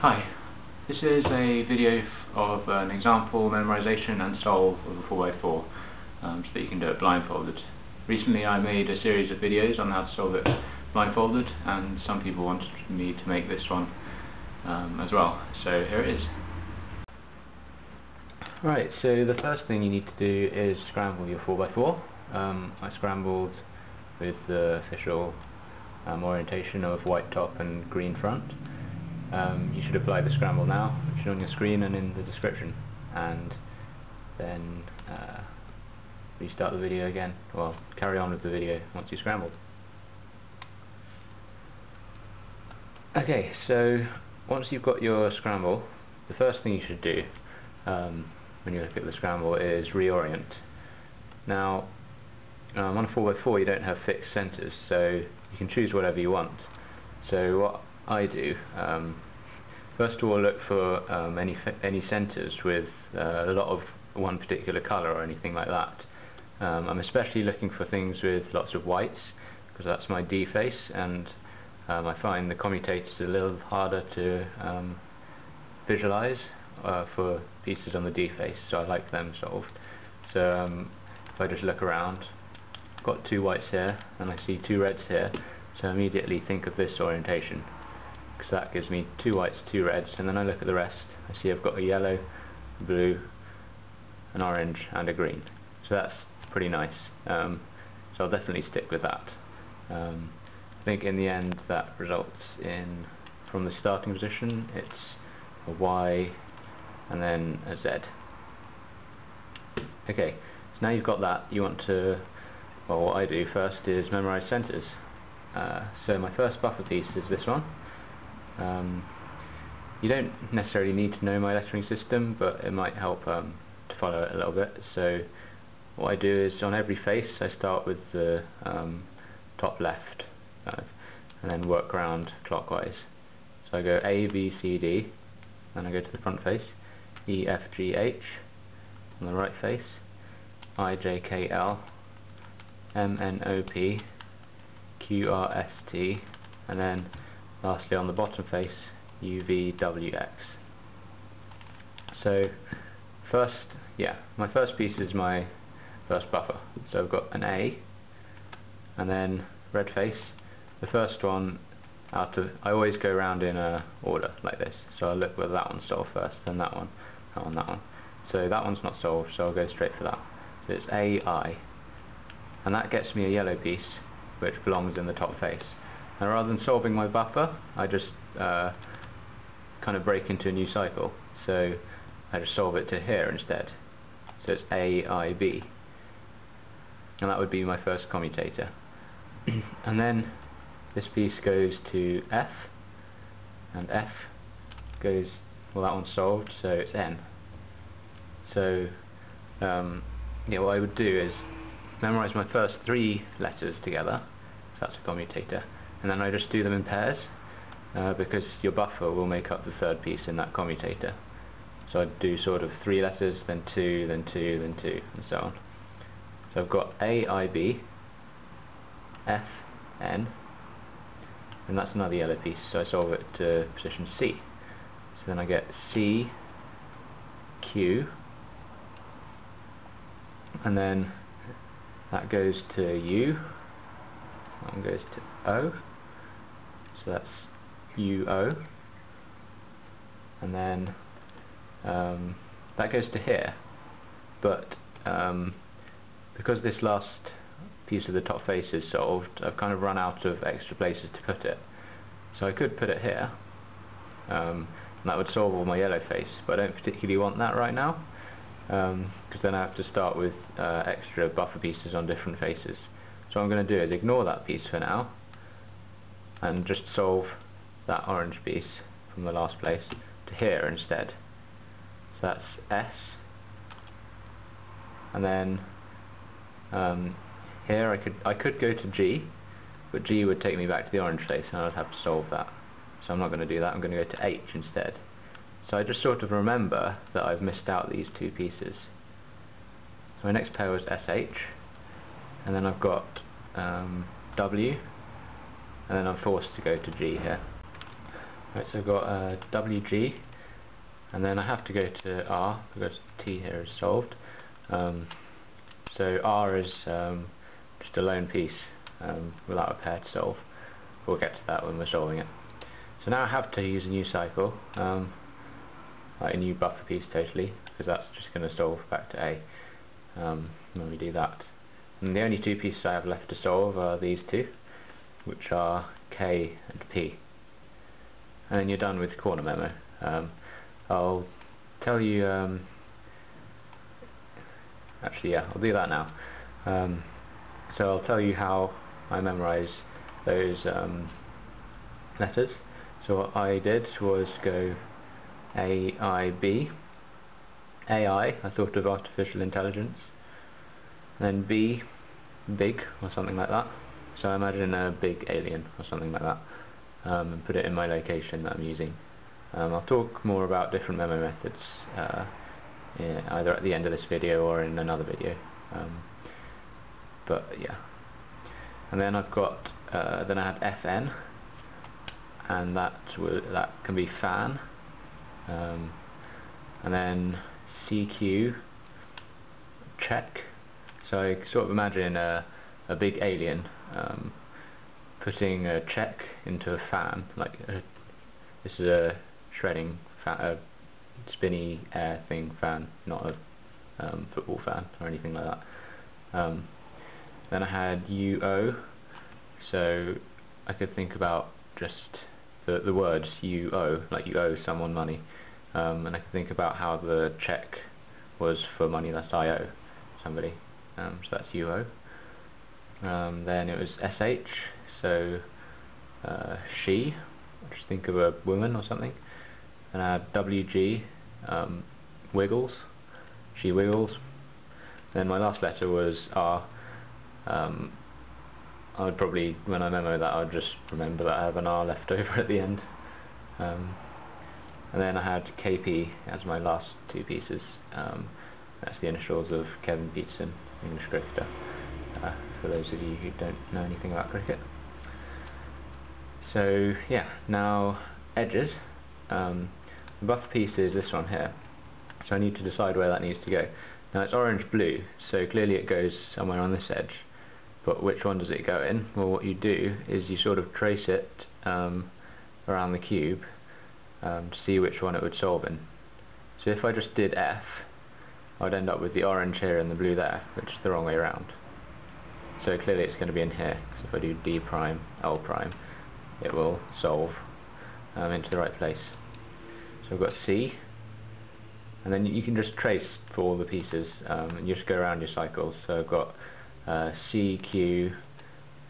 Hi, this is a video of an example memorization and solve of a 4x4 so that you can do it blindfolded. Recently I made a series of videos on how to solve it blindfolded, and some people wanted me to make this one as well, so here it is. Right, so the first thing you need to do is scramble your 4x4. I scrambled with the official orientation of white top and green front. You should apply the scramble now, which is on your screen and in the description, and then restart the video again. Well, carry on with the video once you've scrambled. Okay, so once you've got your scramble, the first thing you should do when you look at the scramble is reorient. Now, on a 4x4 you don't have fixed centres, so you can choose whatever you want. So what I do, first of all, look for any centres with a lot of one particular colour or anything like that. I'm especially looking for things with lots of whites, because that's my D face, and I find the commutators a little harder to visualise for pieces on the D face, so I like them solved. So if I just look around, I've got two whites here and I see two reds here, so I immediately think of this orientation, because that gives me two whites, two reds, and then I look at the rest, I see I've got a yellow, blue, an orange and a green. So that's pretty nice, so I'll definitely stick with that. I think in the end that results in, from the starting position, it's a Y and then a Z. Okay, so now you've got that, you want to, well, what I do first is memorise centres. So my first buffer piece is this one. You don't necessarily need to know my lettering system, but it might help to follow it a little bit. So what I do is, on every face I start with the top left and then work round clockwise. So I go A, B, C, D, then I go to the front face, E, F, G, H on the right face, I, J, K, L, M, N, O, P, Q, R, S, T, and then lastly on the bottom face, U, V, W, X. So my first piece is my first buffer. So I've got an A, and then red face. The first one I always go around in a order like this. So I'll look whether that one's solved first, then that one, that one, that one. So that one's not solved, so I'll go straight for that. So it's A, I, and that gets me a yellow piece which belongs in the top face. Now, rather than solving my buffer, I just kind of break into a new cycle. So I just solve it to here instead. So it's A, I, B, and that would be my first commutator. And then this piece goes to F, and F goes, well, that one's solved, so it's N. So what I would do is memorise my first three letters together, so that's a commutator, and then I just do them in pairs, because your buffer will make up the third piece in that commutator. So I'd do sort of three letters, then two, then two, then two, and so on. So I've got A, I, B, F, N, and that's another yellow piece, so I solve it to position C. So then I get C, Q, and then that goes to U, that one goes to O, so that's U, O, and then that goes to here, but because this last piece of the top face is solved, I've kind of run out of extra places to put it. So I could put it here, and that would solve all my yellow face, but I don't particularly want that right now, because then I have to start with extra buffer pieces on different faces. So what I'm going to do is ignore that piece for now, and just solve that orange piece from the last place to here instead. So that's S, and then here I could go to G, but G would take me back to the orange face and I'd have to solve that. So I'm not going to do that, I'm going to go to H instead. So I just sort of remember that I've missed out these two pieces. So my next pair was SH, and then I've got W, and then I'm forced to go to G here. Right, so I've got WG, and then I have to go to R because T here is solved. So R is just a lone piece without a pair to solve. We'll get to that when we're solving it. So now I have to use a new cycle, like a new buffer piece totally, because that's just going to solve back to A when we do that. And the only two pieces I have left to solve are these two, which are K and P. And then you're done with corner memo. I'll tell you, actually yeah, I'll do that now. So I'll tell you how I memorize those letters. So what I did was go A, I, B. AI, I thought of artificial intelligence. And then B, big, or something like that. So I imagine a big alien, or something like that. And put it in my location that I'm using. I'll talk more about different memo methods either at the end of this video or in another video. But yeah. And then I've got then I had FN, and that can be fan. And then CQ, check. So I sort of imagine a big alien putting a check into a fan, like this is a shredding fan, a spinny air thing fan, not a football fan or anything like that. Then I had UO, so I could think about just the words you owe, like you owe someone money, and I could think about how the check was for money that I owe somebody, so that's UO. Then it was SH, so she, just think of a woman or something. And I had WG, wiggles, she wiggles. Then my last letter was R. I would probably, when I memo that, I would just remember that I have an R left over at the end. And then I had KP as my last two pieces. That's the initials of Kevin Peterson, English cricketer, for those of you who don't know anything about cricket. So yeah, now edges. The buffer piece is this one here, so I need to decide where that needs to go. Now it's orange blue, so clearly it goes somewhere on this edge, but which one does it go in? Well, what you do is you sort of trace it around the cube to see which one it would solve in. So if I just did F, I'd end up with the orange here and the blue there, which is the wrong way around. So clearly it's going to be in here, so if I do D prime, L prime, it will solve into the right place. So I've got C, and then you can just trace for all the pieces, and you just go around your cycles. So I've got C, Q,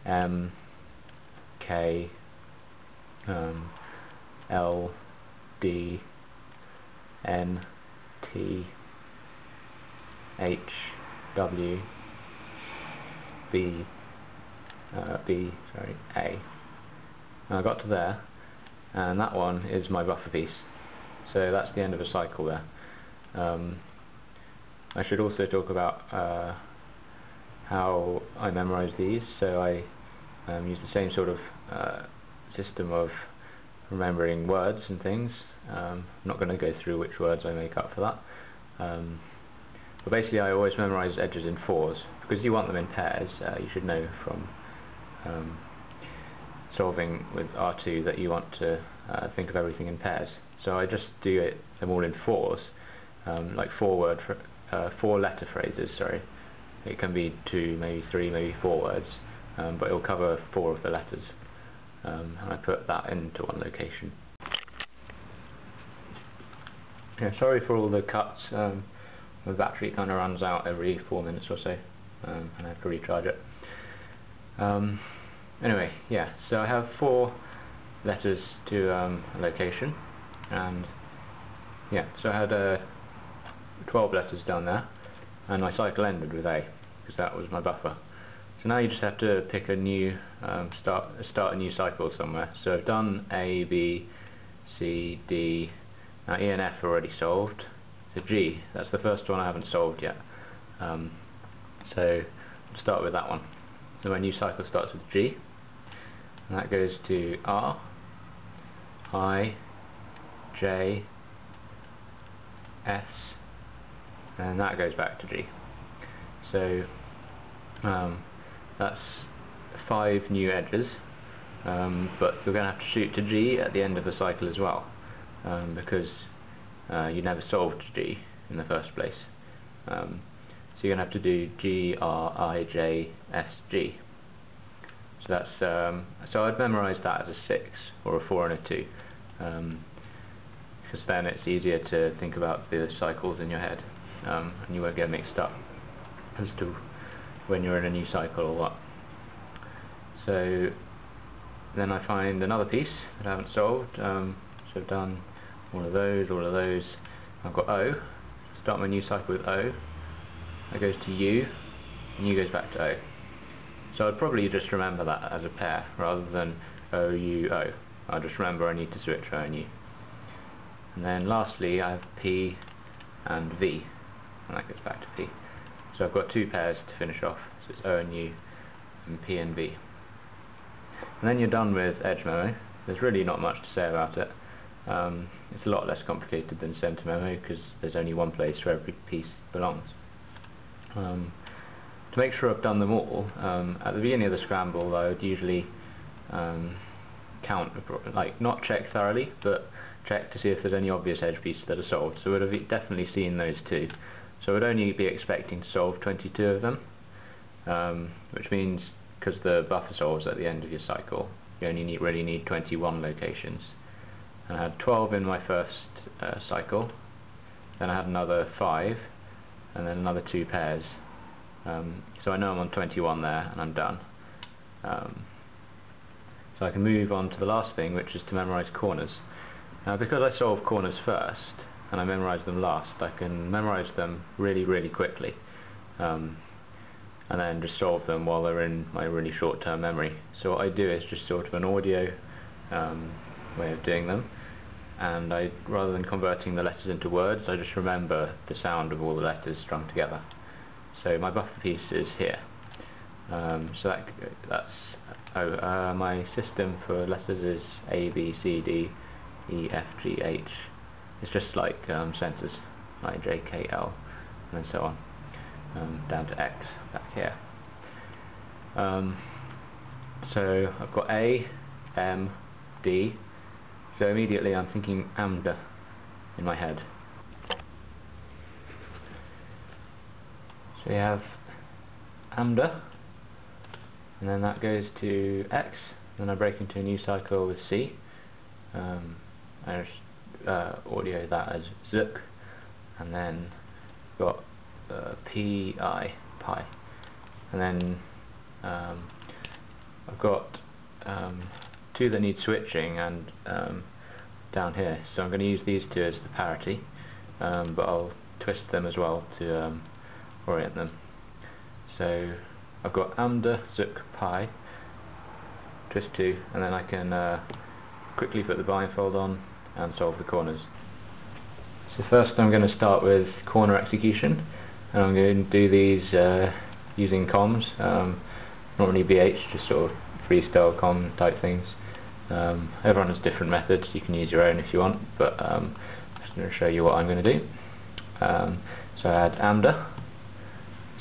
M, K, L, D, N, T, H, W, B, A. Now I got to there, and that one is my buffer piece. So that's the end of a cycle there. I should also talk about how I memorize these. So I use the same sort of system of remembering words and things. I'm not going to go through which words I make up for that. But basically I always memorize edges in fours, because you want them in pairs. You should know from solving with R2 that you want to think of everything in pairs. So I just do them all in fours, like four letter phrases, sorry. It can be 2, maybe 3, maybe 4 words, but it will cover 4 of the letters. And I put that into one location. Yeah, sorry for all the cuts. The battery kind of runs out every 4 minutes or so, and I have to recharge it. Anyway, yeah, so I have 4 letters to a location, and yeah, so I had 12 letters down there, and my cycle ended with A, because that was my buffer. So now you just have to pick a new, start a new cycle somewhere. So I've done A, B, C, D, now E and F are already solved. So G, that's the first one I haven't solved yet. So I'll start with that one. So my new cycle starts with G, and that goes to R, I, J, S, and that goes back to G. So that's 5 new edges, but you're going to have to shoot to G at the end of the cycle as well, because you never solved G in the first place. So you're going to have to do G, R, I, J, S, G. So that's so I'd memorise that as a 6 or a 4 and a 2, because then it's easier to think about the cycles in your head, and you won't get mixed up as to when you're in a new cycle or what. So then I find another piece that I haven't solved. So I've done all of those. I've got O. Start my new cycle with O. That goes to U, and U goes back to O. So I'd probably just remember that as a pair rather than O, U, O. I'll just remember I need to switch O and U. And then lastly I have P and V, and that goes back to P. So I've got 2 pairs to finish off. So it's O and U and P and V. And then you're done with Edge Memo. There's really not much to say about it. It's a lot less complicated than Center Memo because there's only one place where every piece belongs. To make sure I've done them all, at the beginning of the scramble I would usually count, like not check thoroughly, but check to see if there's any obvious edge pieces that are solved. So I would have definitely seen those 2. So I would only be expecting to solve 22 of them, which means because the buffer solves at the end of your cycle, you only really need 21 locations. And I had 12 in my first cycle, then I had another 5, and then another 2 pairs. So I know I'm on 21 there, and I'm done. So I can move on to the last thing, which is to memorise corners. Now because I solve corners first, and I memorise them last, I can memorise them really, really quickly, and then just solve them while they're in my really short-term memory. So what I do is just sort of an audio way of doing them, and rather than converting the letters into words, I just remember the sound of all the letters strung together. So my buffer piece is here. So that's my system for letters is A, B, C, D, E, F, G, H. It's just like centers, like J, K, L, and so on, down to X back here. So I've got A, M, D. So immediately I'm thinking AMD in my head. So we have AMD, and then that goes to X, and then I break into a new cycle with C. I just audio that as ZUK, and then got PI, pi, and then I've got 2 that need switching and down here, so I'm going to use these 2 as the parity, but I'll twist them as well to orient them. So I've got AMD, ZUK, pi, twist 2, and then I can quickly put the blindfold on and solve the corners. So first I'm going to start with corner execution, and I'm going to do these using comms, not really BH, just sort of freestyle comm type things. Everyone has different methods, you can use your own if you want, but I'm just going to show you what I'm going to do. So I had AMD,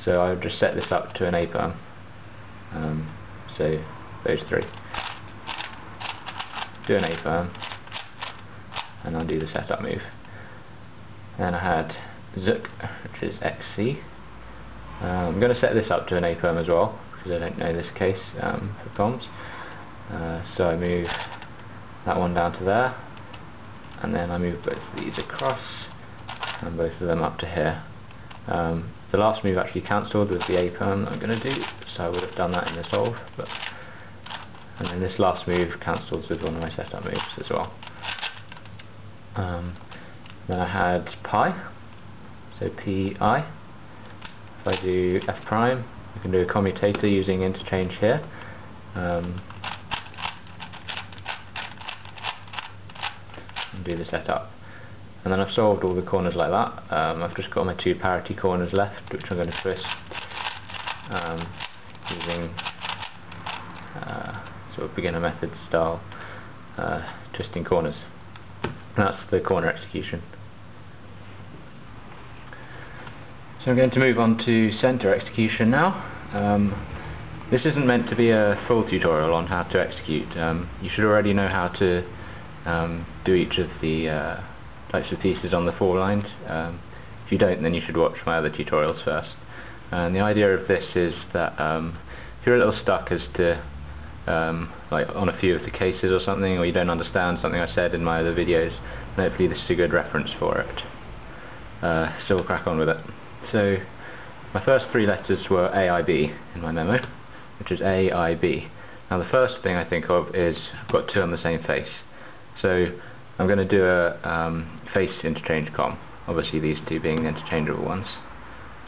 so I'll just set this up to an APERM, so those 3. Do an APERM, and I'll do the setup move. Then I had ZUK, which is XC. I'm going to set this up to an APERM as well, because I don't know this case for comms. So I move that one down to there, and then I move both of these across, and both of them up to here. The last move actually cancelled with the APERM that I'm going to do, so I would have done that in the solve, and then this last move cancels with one of my setup moves as well. Then I had pi, so PI. If I do F prime, I can do a commutator using interchange here. And do the setup. And then I've solved all the corners like that. I've just got my 2 parity corners left, which I'm going to twist using sort of beginner method style twisting corners. And that's the corner execution. So I'm going to move on to center execution now. This isn't meant to be a full tutorial on how to execute. You should already know how to do each of the types of pieces on the 4 lines. If you don't, then you should watch my other tutorials first. And the idea of this is that if you're a little stuck as to like on a few of the cases or something, or you don't understand something I said in my other videos, then hopefully this is a good reference for it. So we'll crack on with it. So my first 3 letters were AIB in my memo, which is AIB. Now the first thing I think of is I've got 2 on the same face. So I'm going to do a face interchange com, obviously these 2 being the interchangeable ones.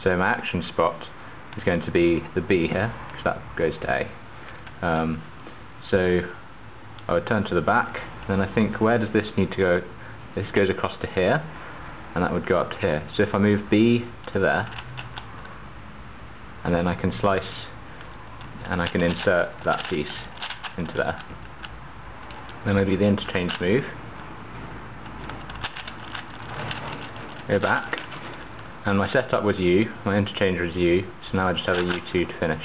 So my action spot is going to be the B here, because that goes to A. So I would turn to the back, and then I think, where does this need to go? This goes across to here, and that would go up to here. So if I move B to there, and then I can slice, and I can insert that piece into there. Then I do the interchange move, go back, and my setup was U, my interchanger is U, so now I just have a U2 to finish.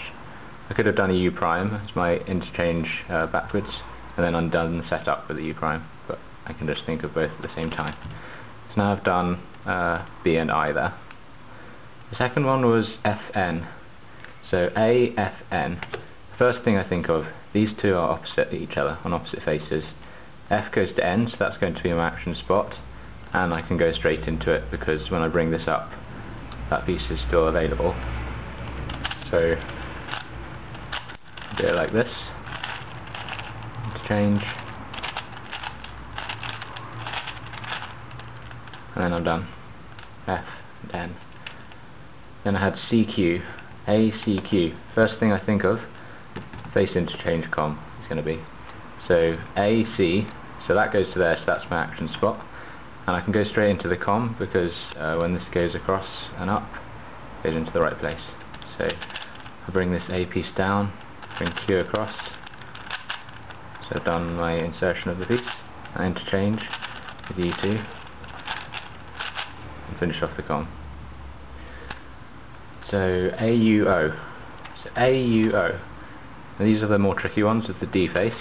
I could have done a U prime as my interchange backwards, and then undone the setup with the U prime, but I can just think of both at the same time. So now I've done B and I there. The second one was FN. So A, FN. First thing I think of, these 2 are opposite each other, on opposite faces. F goes to N, so that's going to be my action spot, and I can go straight into it because when I bring this up, that piece is still available. So do it like this, interchange, and then I'm done. F and N. Then I had CQ, ACQ. First thing I think of, face interchange com is going to be. So AC, so that goes to there, so that's my action spot. And I can go straight into the com because when this goes across and up, it goes into the right place. So I bring this A piece down, bring Q across. So I've done my insertion of the piece, I interchange with U2, and finish off the com. So AUO. So AUO. Now these are the more tricky ones with the D face.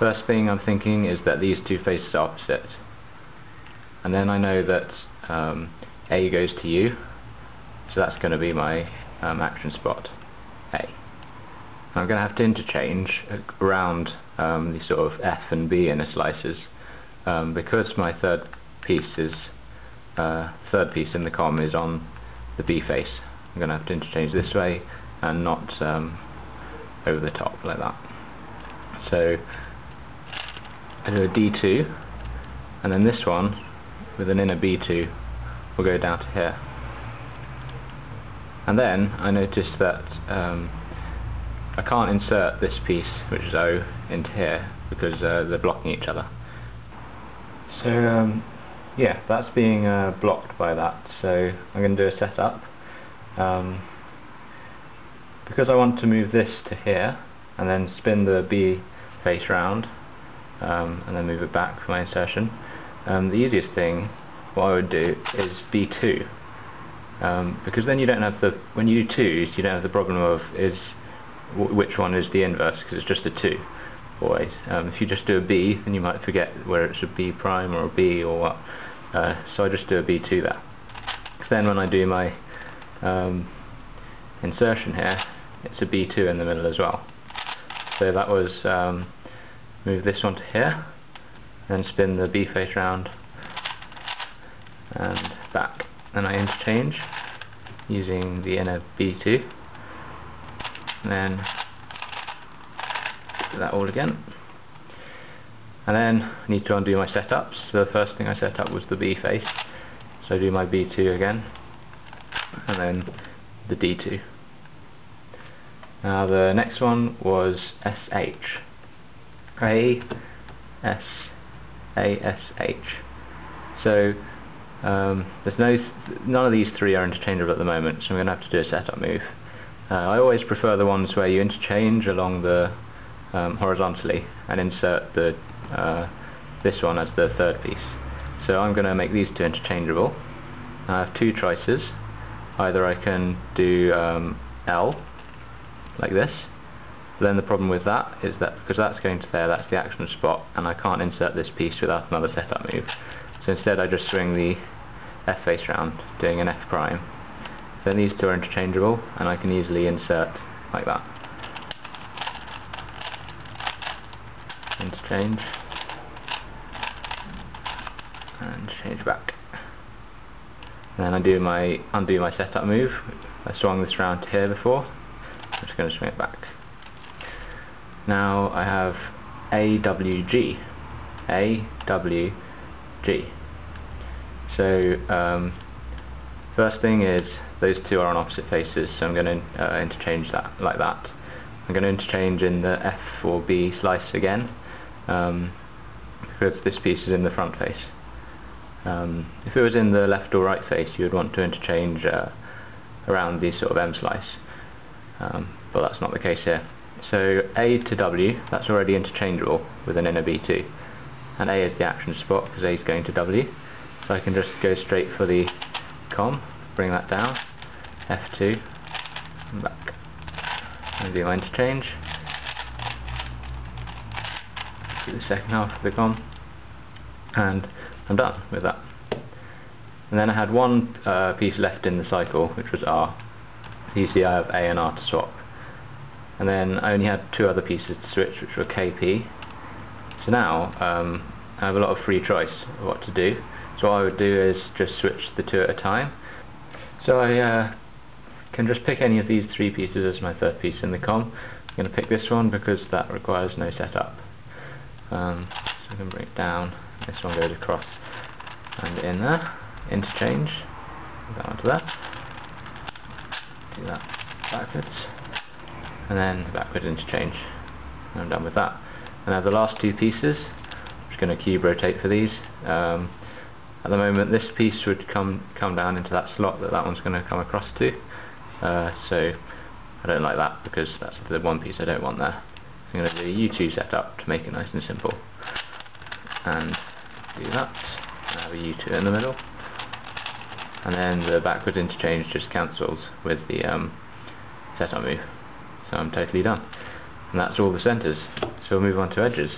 First thing I'm thinking is that these 2 faces are opposite. And then I know that A goes to U, so that's going to be my action spot, A. I'm going to have to interchange around the sort of F and B inner slices because my third piece in the com is on the B face. I'm going to have to interchange this way and not over the top like that. So I do a D2, and then this one with an inner B2 will go down to here. And then I noticed that I can't insert this piece, which is O, into here because they're blocking each other. So yeah, that's being blocked by that. So I'm going to do a setup. Because I want to move this to here and then spin the B face round and then move it back for my insertion, the easiest thing, what I would do, is B2, because then you don't have when you do 2s, you don't have the problem of which one is the inverse, because it's just a 2 always. If you just do a B, then you might forget where it's a B prime or a B or what, so I just do a B2 there. So then when I do my insertion here, it's a B2 in the middle as well. So that was move this one to here, then spin the B face round and back. Then I interchange using the inner B2, and then do that all again. And then I need to undo my setups. So the first thing I set up was the B face, so I do my B2 again, and then the D2. Now the next one was SH. ASH. So none of these 3 are interchangeable at the moment, so I'm going to have to do a setup move. I always prefer the ones where you interchange along the horizontally and insert the this one as the third piece. So I'm going to make these two interchangeable. I have two choices. Either I can do L, like this. But then the problem with that is that because that's going to there, that's the action spot, and I can't insert this piece without another setup move. So instead I just swing the F face round, doing an F prime. Then these two are interchangeable, and I can easily insert like that. Interchange, and change back. And then I undo my setup move. I swung this round to here before. I'm just going to swing it back. Now I have AWG. AWG. So first thing is those two are on opposite faces, so I'm going to interchange that like that. I'm going to interchange in the F or B slice again, because this piece is in the front face. If it was in the left or right face, you would want to interchange around the sort of M slice, but that's not the case here. So A to W, that's already interchangeable with an inner B2, and A is the action spot because A is going to W, so I can just go straight for the COM, bring that down, F2, and back, and do my interchange. Do the second half of the COM, and I'm done with that. And then I had one piece left in the cycle, which was R. You see I have A and R to swap. And then I only had two other pieces to switch, which were KP. So now I have a lot of free choice of what to do. So what I would do is just switch the two at a time. So I can just pick any of these three pieces as my third piece in the COM. I'm going to pick this one because that requires no setup. So I can bring it down. This one goes across and in there. Interchange. Go onto that. Do that backwards. And then backwards interchange. And I'm done with that. And now the last two pieces, I'm just going to cube rotate for these. At the moment this piece would come down into that slot that one's going to come across to. So I don't like that because that's the one piece I don't want there. So I'm going to do a U2 setup to make it nice and simple. And do that. And I have a U2 in the middle. And then the backwards interchange just cancels with the setup move. So I'm totally done. And that's all the centers. So we'll move on to edges.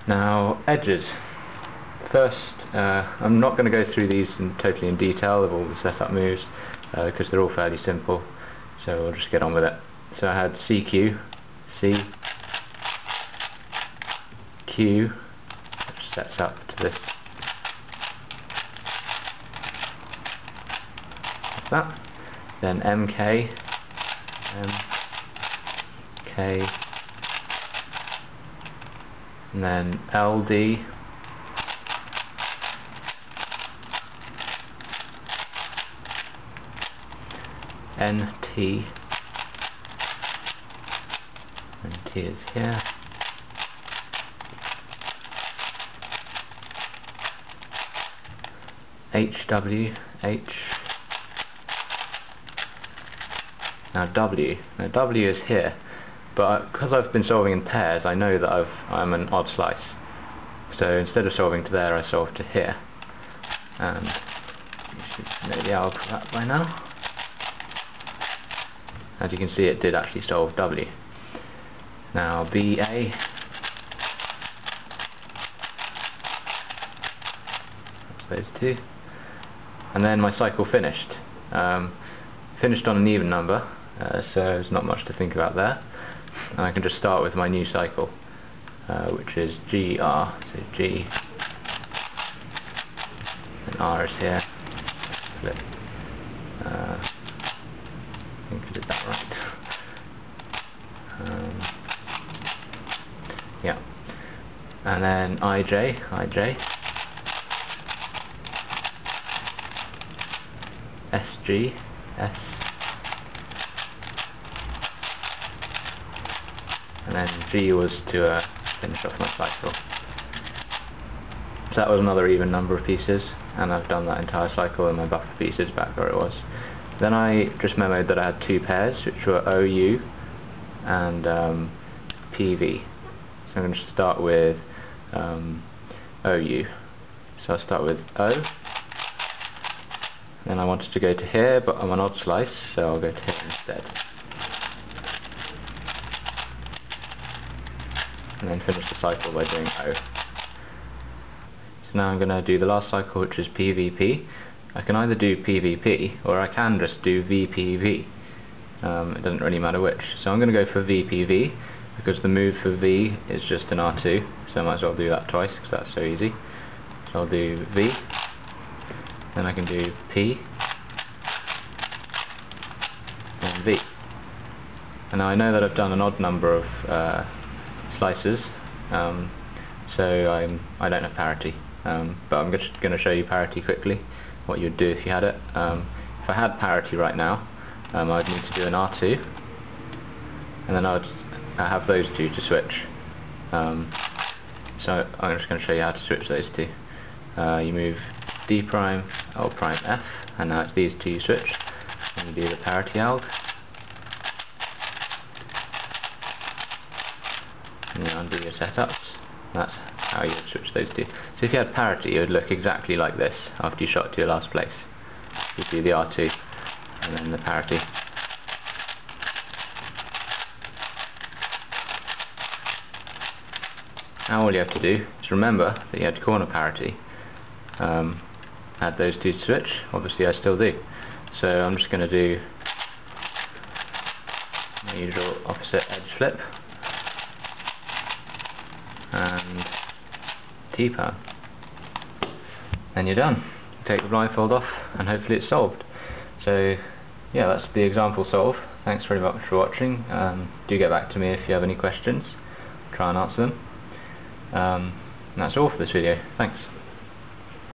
Now, edges. First, I'm not going to go through these totally in detail of all the setup moves because they're all fairly simple. So we'll just get on with it. So I had CQ, C, Q, which sets up to this. Like that. Then MK, MK, and then LD, NT, NT is here, HW, H. Now W. Now W is here, but because I've been solving in pairs, I know that I'm an odd slice. So instead of solving to there, I solve to here. And you should know the alg for that by now. As you can see, it did actually solve W. Now BA. That's those two. And then my cycle finished. Finished on an even number, so there's not much to think about there. And I can just start with my new cycle, which is GR, so G, and R is here. Flip. I think I did that right. Yeah. And then IJ, SG, S, and then G was to finish off my cycle. So that was another even number of pieces, and I've done that entire cycle and my buffer piece is back where it was. Then I just memoed that I had two pairs, which were OU and PV. So I'm going to start with OU. So I'll start with O. Then I wanted to go to here, but I'm an odd slice, so I'll go to here instead. And then finish the cycle by doing O. So now I'm going to do the last cycle, which is PVP. I can either do PVP, or I can just do VPV. It doesn't really matter which. So I'm going to go for VPV, because the move for V is just an R2, so I might as well do that twice, because that's so easy. So I'll do V, then I can do P, and V. And now I know that I've done an odd number of slices, so I don't have parity, but I'm just going to show you parity quickly, what you'd do if you had it. If I had parity right now, I'd need to do an R2, and then I have those two to switch. So I'm just going to show you how to switch those two. You move D prime, L prime F, and now it's these two you switch, and you do the parity alg. And you undo your setups. That's how you would switch those two. So if you had parity, it would look exactly like this after you shot to your last place. You do the R2 and then the parity. Now all you have to do is remember that you had corner parity. Add those two to switch. Obviously I still do. So I'm just going to do my usual opposite edge flip and T-pan. And you're done. Take the blindfold off and hopefully it's solved. So yeah, that's the example solve. Thanks very much for watching. Do get back to me if you have any questions. Try and answer them. And that's all for this video. Thanks.